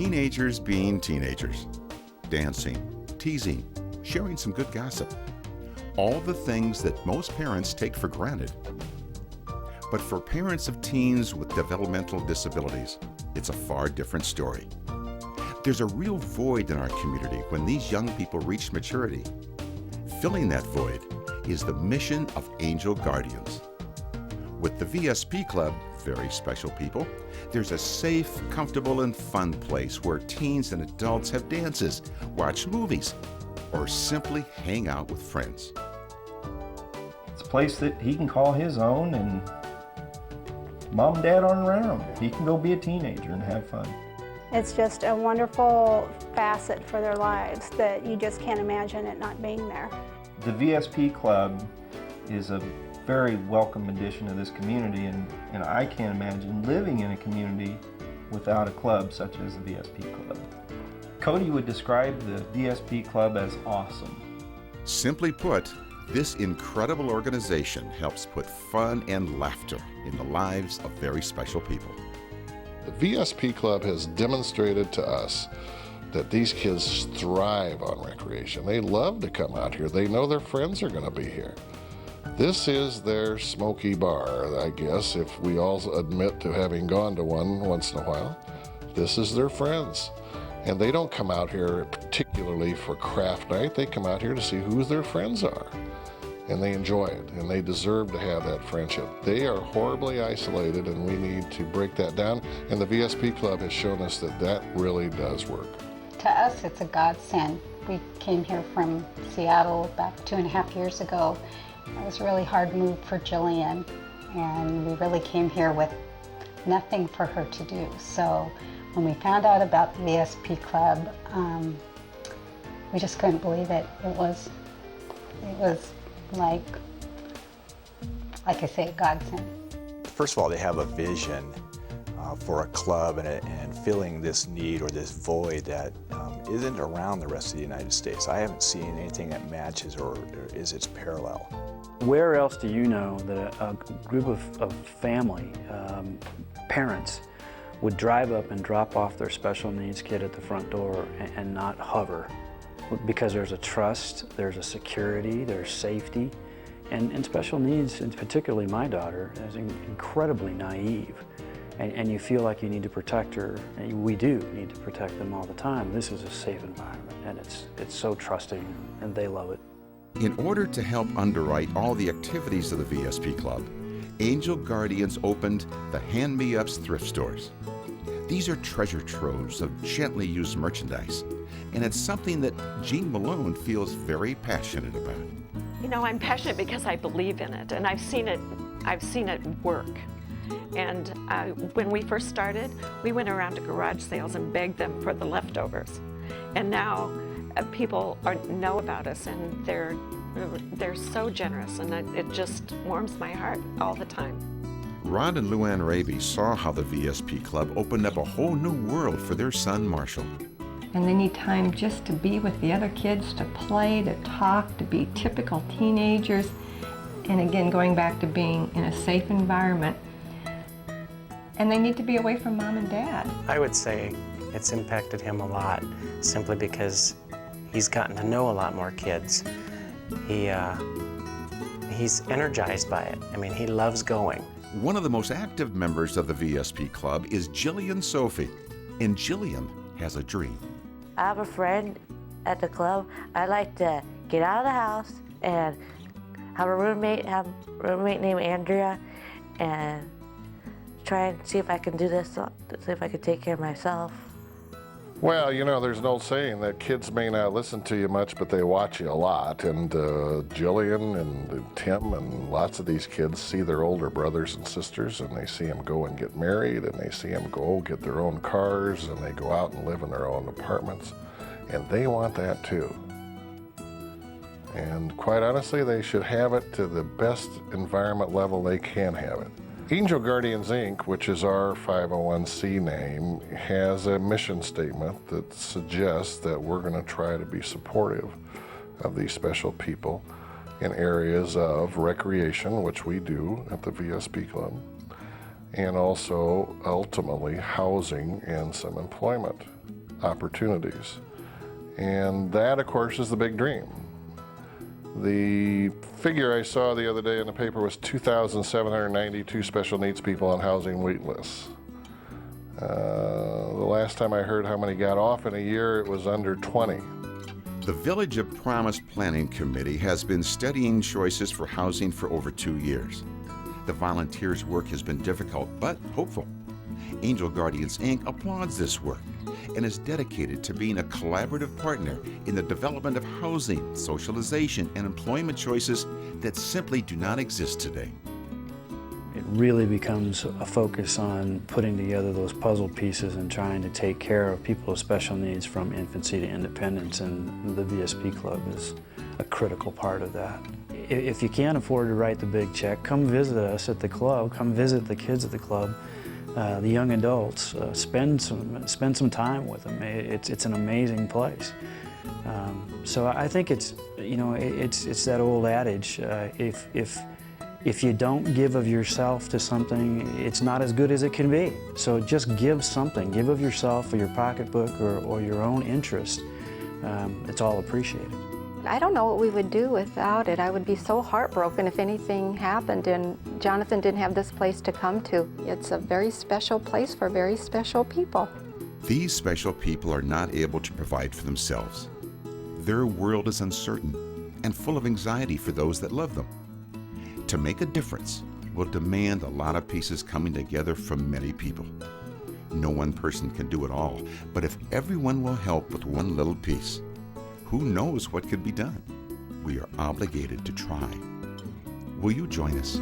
Teenagers being teenagers. Dancing, teasing, sharing some good gossip. All the things that most parents take for granted. But for parents of teens with developmental disabilities, it's a far different story. There's a real void in our community when these young people reach maturity. Filling that void is the mission of Angel Guardians. With the VSP Club, very special people, there's a safe, comfortable, and fun place where teens and adults have dances, watch movies, or simply hang out with friends. It's a place that he can call his own, and mom and dad aren't around. He can go be a teenager and have fun. It's just a wonderful facet for their lives that you just can't imagine it not being there. The VSP Club is a very welcome addition to this community, and I can't imagine living in a community without a club such as the VSP Club. Cody would describe the VSP Club as awesome. Simply put, this incredible organization helps put fun and laughter in the lives of very special people. The VSP Club has demonstrated to us that these kids thrive on recreation. They love to come out here. They know their friends are going to be here. This is their smoky bar, I guess, if we all admit to having gone to one once in a while. This is their friends. And they don't come out here particularly for craft night. They come out here to see who their friends are. And they enjoy it, and they deserve to have that friendship. They are horribly isolated, and we need to break that down. And the VSP Club has shown us that that really does work. To us, it's a godsend. We came here from Seattle about 2.5 years ago. It was a really hard move for Jillian, and we really came here with nothing for her to do. So when we found out about the VSP Club, we just couldn't believe it. It was like I say, a godsend. First of all, they have a vision for a club and filling this need or this void that isn't around the rest of the United States. I haven't seen anything that matches or is its parallel. Where else do you know that a group of family, parents, would drive up and drop off their special needs kid at the front door and not hover? Because there's a trust, there's a security, there's safety, and special needs, and particularly my daughter, is incredibly naive, and you feel like you need to protect her, and we do need to protect them all the time. This is a safe environment, and it's so trusting, and they love it. In order to help underwrite all the activities of the VSP Club, Angel Guardians opened the Hand Me Ups thrift stores. These are treasure troves of gently used merchandise, and it's something that Jean Malone feels very passionate about. You know, I'm passionate because I believe in it, and I've seen it work. And when we first started, we went around to garage sales and begged them for the leftovers. And now people know about us, and they're so generous, and it just warms my heart all the time. Rod and Luann Raby saw how the VSP Club opened up a whole new world for their son, Marshall. And they need time just to be with the other kids, to play, to talk, to be typical teenagers. And again, going back to being in a safe environment. And they need to be away from mom and dad. I would say it's impacted him a lot, simply because he's gotten to know a lot more kids. He's energized by it. I mean, he loves going. One of the most active members of the VSP Club is Jillian Sophie, and Jillian has a dream. I have a friend at the club. I like to get out of the house and have a roommate named Andrea, and try and see if I can do this, see if I can take care of myself. Well, you know, there's an old saying that kids may not listen to you much, but they watch you a lot. And Jillian and Tim and lots of these kids see their older brothers and sisters, and they see them go and get married, and they see them go get their own cars, and they go out and live in their own apartments. And they want that too. And quite honestly, they should have it to the best environment level they can have it. Angel Guardians, Inc., which is our 501c name, has a mission statement that suggests that we're going to try to be supportive of these special people in areas of recreation, which we do at the VSP Club, and also ultimately housing and some employment. opportunities. And that, of course, is the big dream. The figure I saw the other day in the paper was 2,792 special needs people on housing wait lists. The last time I heard how many got off in a year, it was under 20. The Village of Promise Planning Committee has been studying choices for housing for over 2 years. The volunteers' work has been difficult, but hopeful. Angel Guardians, Inc. applauds this work and is dedicated to being a collaborative partner in the development of housing, socialization, and employment choices that simply do not exist today. It really becomes a focus on putting together those puzzle pieces and trying to take care of people with special needs from infancy to independence, and the VSP Club is a critical part of that. If you can't afford to write the big check, come visit us at the club, come visit the kids at the club, the young adults, spend some time with them. It's an amazing place. So I think it's that old adage, if you don't give of yourself to something, it's not as good as it can be. So just give something. Give of yourself or your pocketbook or your own interest. It's all appreciated. I don't know what we would do without it. I would be so heartbroken if anything happened and Jonathan didn't have this place to come to. It's a very special place for very special people. These special people are not able to provide for themselves. Their world is uncertain and full of anxiety for those that love them. To make a difference will demand a lot of pieces coming together from many people. No one person can do it all, but if everyone will help with one little piece, who knows what could be done? We are obligated to try. Will you join us?